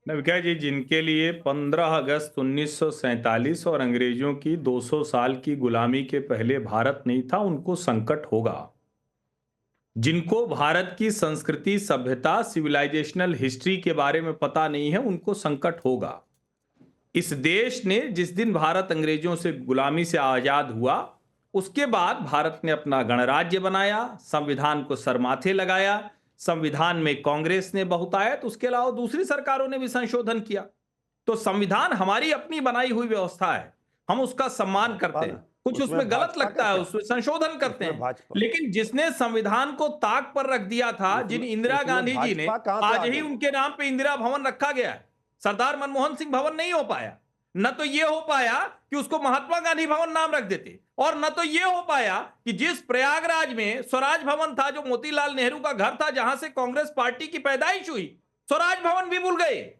नविका जी, जिनके लिए 15 अगस्त 1947 और अंग्रेजों की 200 साल की गुलामी के पहले भारत नहीं था, उनको संकट होगा। जिनको भारत की संस्कृति, सभ्यता, सिविलाइजेशनल हिस्ट्री के बारे में पता नहीं है, उनको संकट होगा। इस देश ने जिस दिन भारत अंग्रेजों से गुलामी से आजाद हुआ, उसके बाद भारत ने अपना गणराज्य बनाया, संविधान को सरमाथे लगाया, संविधान में कांग्रेस ने बहुतायत, उसके अलावा दूसरी सरकारों ने भी संशोधन किया। तो संविधान हमारी अपनी बनाई हुई व्यवस्था है, हम उसका सम्मान करते हैं। कुछ उसमें गलत लगता है, उसमें संशोधन करते हैं, लेकिन जिसने संविधान को ताक पर रख दिया था, जिन इंदिरा गांधी जी ने, आज ही उनके नाम पे इंदिरा भवन रखा गया है। सरदार मनमोहन सिंह भवन नहीं हो पाया, न तो यह हो पाया कि उसको महात्मा गांधी भवन नाम रख देते, और न तो यह हो पाया कि जिस प्रयागराज में स्वराज भवन था, जो मोतीलाल नेहरू का घर था, जहां से कांग्रेस पार्टी की पैदाइश हुई, स्वराज भवन भी भूल गए,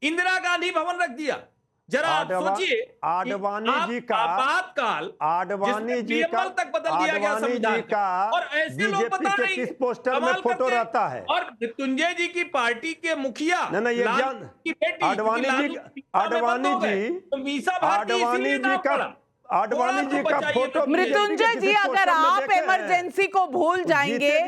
इंदिरा गांधी भवन रख दिया। जरा आप सोचिए, आडवाणी जी का आपातकाल, आडवाणी जी का तक बदल दिया गया संविधान का, और ऐसे लोग बता रहे हैं, किस पोस्टर में फोटो रहता है। और मृत्युंजय जी की पार्टी के मुखिया नहीं, ये की बेटी आडवाणी जी मीसा भारती इसीलिए नाम पड़ा। आडवाणी जी का फोटो मृत्युंजय जी, अगर आप इमरजेंसी को भूल जाएंगे,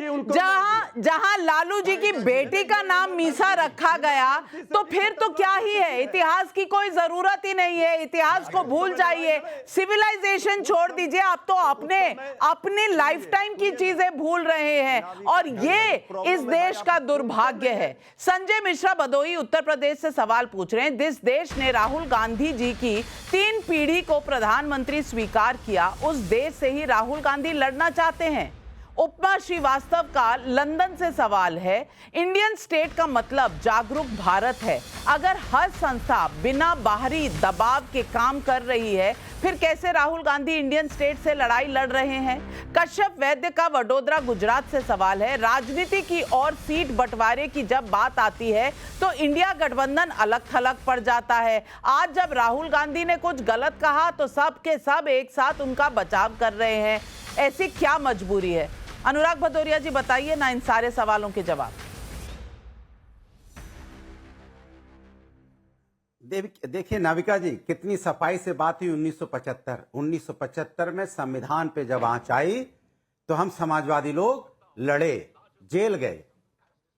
जहां लालू जी की बेटी का नाम मीसा रखा गया, तो फिर तो क्या ही है, इतिहास की कोई जरूरत ही नहीं है, इतिहास को भूल जाइए, सिविलाइजेशन छोड़ दीजिए, आप तो अपने लाइफ टाइम की चीजें भूल रहे हैं, और ये इस देश का दुर्भाग्य है। संजय मिश्रा भदोही उत्तर प्रदेश से सवाल पूछ रहे हैं, जिस देश ने राहुल गांधी जी की 3 पीढ़ी को प्रधानमंत्री स्वीकार किया, उस देश से ही राहुल गांधी लड़ना चाहते हैं। उपमा श्रीवास्तव का लंदन से सवाल है, इंडियन स्टेट का मतलब जागरूक भारत है। अगर हर संस्था बिना बाहरी दबाव के काम कर रही है, फिर कैसे राहुल गांधी इंडियन स्टेट से लड़ाई लड़ रहे हैं? कश्यप वैद्य का वडोदरा गुजरात से सवाल है, राजनीति की और सीट बंटवारे की जब बात आती है तो इंडिया गठबंधन अलग थलग पड़ जाता है। आज जब राहुल गांधी ने कुछ गलत कहा तो सब के सब एक साथ उनका बचाव कर रहे हैं, ऐसी क्या मजबूरी है? अनुराग भदौरिया जी, बताइए ना इन सारे सवालों के जवाब। देखिए नाविका जी, कितनी सफाई से बात हुई। 1975 में संविधान पे जब आंच आई तो हम समाजवादी लोग लड़े, जेल गए,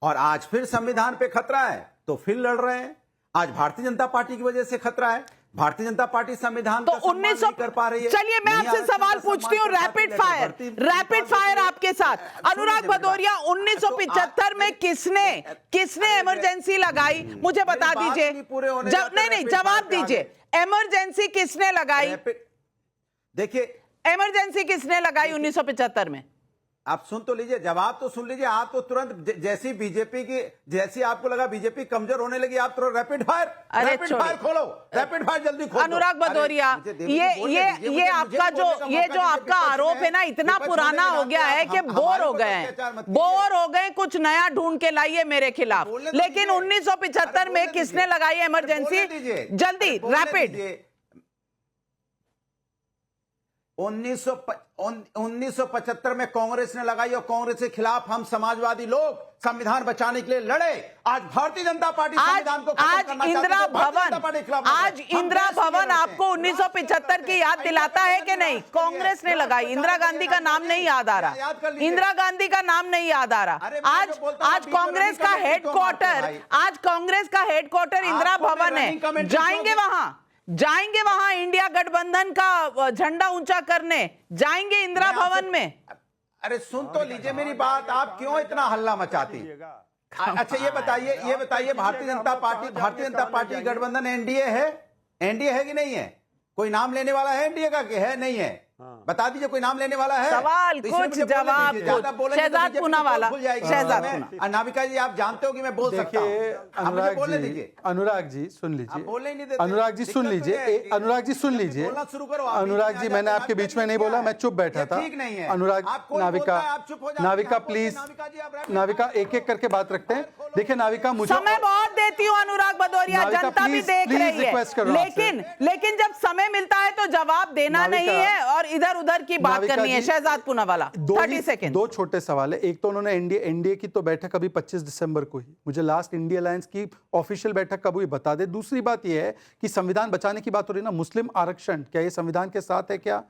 और आज फिर संविधान पे खतरा है तो फिर लड़ रहे हैं। आज भारतीय जनता पार्टी की वजह से खतरा है, भारतीय जनता पार्टी संविधान तो का सम्मान नहीं कर पा रही है। चलिए मैं आपसे सवाल पूछती हूँ, रैपिड फायर आपके साथ। अनुराग भदौरिया, 1975 में किसने इमरजेंसी लगाई, मुझे बता दीजिए। नहीं, जवाब दीजिए, इमरजेंसी किसने लगाई? देखिए, इमरजेंसी किसने लगाई 1975 में? आप सुन तो लीजिए, जवाब तो सुन लीजिए। आप तो तुरंत जैसी बीजेपी की, जैसी आपको लगा बीजेपी कमजोर होने लगी, आप तुरंत रैपिड फायर खोलो, रैपिड फायर जल्दी खोलो। अनुराग भदौरिया, ये आपका जो आपका आरोप है ना, इतना पुराना हो गया है कि बोर हो गए, कुछ नया ढूंढ के लाइए मेरे खिलाफ। लेकिन 1975 में किसने लगाई इमरजेंसी? जल्दी, रैपिड। 1975 में कांग्रेस ने लगाई, और कांग्रेस के खिलाफ हम समाजवादी लोग संविधान बचाने के लिए लड़े। आज भारतीय जनता पार्टी संविधान को आज इंदिरा भवन आपको 1975 की याद दिलाता है कि नहीं? कांग्रेस ने लगाई, इंदिरा गांधी का नाम नहीं याद आ रहा, इंदिरा गांधी का नाम नहीं याद आ रहा। आज कांग्रेस का हेडक्वार्टर इंदिरा भवन है, जाएंगे वहां इंडिया गठबंधन का झंडा ऊंचा करने, जाएंगे इंदिरा भवन में। अरे सुन तो लीजिए मेरी बात, आप क्यों इतना हल्ला मचाती? अच्छा ये बताइए भारतीय जनता पार्टी गठबंधन एनडीए है कि नहीं है? कोई नाम लेने वाला है एनडीए का कि है, नहीं है? बता दीजिए, कोई नाम लेने वाला है? सवाल कुछ जवाब कुछ। शहजाद पूनावाला, शहजाद पूना। नाविका जी, आप जानते हो कि मैं बोल सकता हूं। अनुराग जी सुन लीजिए, अनुराग जी सुन लीजिए, अनुराग जी मैंने आपके बीच में नहीं बोला, मैं चुप बैठा था। अनुराग, नाविका प्लीज, नाविका एक एक करके बात रखते हैं। देखिए नाविका, मुझे समय बहुत देती हूँ अनुराग भदौरिया, जनता भी देख रही है, लेकिन जब समय मिलता है तो जवाब देना नहीं है और इधर उधर की बात करनी है। शहजाद पूनावाला, 30 सेकंड। 2 छोटे सवाल है। एक तो उन्होंने एनडीए की तो बैठक अभी 25 दिसंबर को ही, मुझे लास्ट इंडिया अलायंस की ऑफिशियल बैठक कब हुई बता दे। दूसरी बात यह है कि संविधान बचाने की बात हो रही है ना, मुस्लिम आरक्षण क्या ये संविधान के साथ है? क्या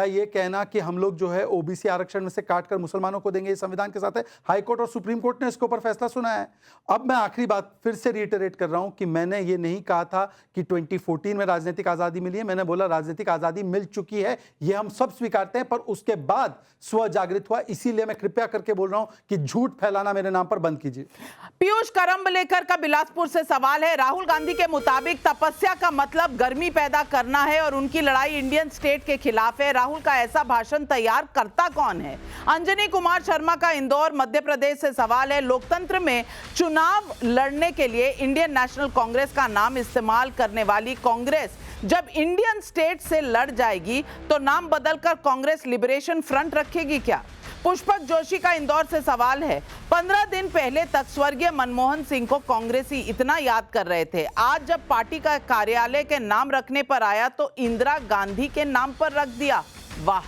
ये कहना कि हम लोग जो है ओबीसी आरक्षण में से काटकर मुसलमानों को देंगे, ये संविधान के साथ है? हाई कोर्ट और सुप्रीम कोर्ट ने इसके ऊपर फैसला सुना है। अब मैं आखिरी बात फिर से रिइटरेट कर रहा हूं कि मैंने ये नहीं कहा था कि 2014 में राजनीतिक आजादी मिली है, मैंने बोला राजनीतिक आजादी मिल चुकी है, ये हम सब स्वीकारते हैं, पर उसके बाद स्व जागृत हुआ। इसीलिए मैं कृपया करके बोल रहा हूं कि झूठ फैलाना मेरे नाम पर बंद कीजिए। पीयूष करम्बलेकर का बिलासपुर से सवाल है, राहुल गांधी के मुताबिक तपस्या का मतलब गर्मी पैदा करना है और उनकी लड़ाई इंडियन स्टेट के खिलाफ है। राहुल का ऐसा भाषण तैयार करता कौन है? अंजनी कुमार शर्मा का इंदौर मध्य प्रदेश से सवाल है, लोकतंत्र में चुनाव लड़ने के लिए इंडियन नेशनल कांग्रेस का नाम इस्तेमाल करने वाली कांग्रेस जब इंडियन स्टेट से लड़ जाएगी तो नाम बदलकर कांग्रेस लिबरेशन फ्रंट रखेगी क्या? पुष्पक जोशी का इंदौर से सवाल है, 15 दिन पहले तक स्वर्गीय मनमोहन सिंह को कांग्रेसी इतना याद कर रहे थे, आज जब पार्टी का कार्यालय के नाम रखने पर आया तो इंदिरा गांधी के नाम पर रख दिया। वाह,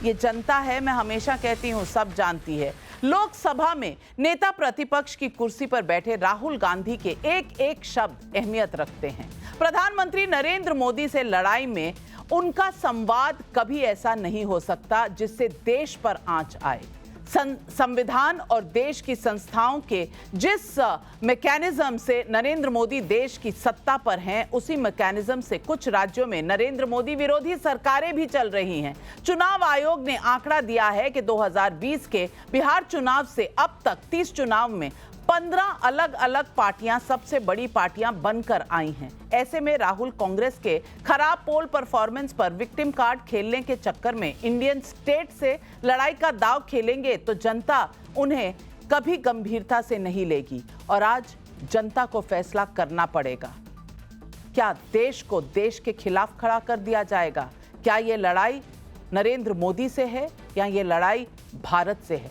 ये जनता है, मैं हमेशा कहती हूं सब जानती है। लोकसभा में नेता प्रतिपक्ष की कुर्सी पर बैठे राहुल गांधी के एक एक शब्द अहमियत रखते हैं। प्रधानमंत्री नरेंद्र मोदी से लड़ाई में उनका संवाद कभी ऐसा नहीं हो सकता जिससे देश पर आंच आए। संविधान और देश की संस्थाओं के जिस मैकेनिज्म से नरेंद्र मोदी देश की सत्ता पर हैं, उसी मैकेनिज्म से कुछ राज्यों में नरेंद्र मोदी विरोधी सरकारें भी चल रही हैं। चुनाव आयोग ने आंकड़ा दिया है कि 2020 के बिहार चुनाव से अब तक 30 चुनाव में 15 अलग अलग पार्टियां सबसे बड़ी पार्टियां बनकर आई हैं। ऐसे में राहुल कांग्रेस के खराब पोल परफॉर्मेंस पर विक्टिम कार्ड खेलने के चक्कर में इंडियन स्टेट से लड़ाई का दांव खेलेंगे तो जनता उन्हें कभी गंभीरता से नहीं लेगी और आज जनता को फैसला करना पड़ेगा। क्या देश को देश के खिलाफ खड़ा कर दिया जाएगा? क्या ये लड़ाई नरेंद्र मोदी से है या ये लड़ाई भारत से है?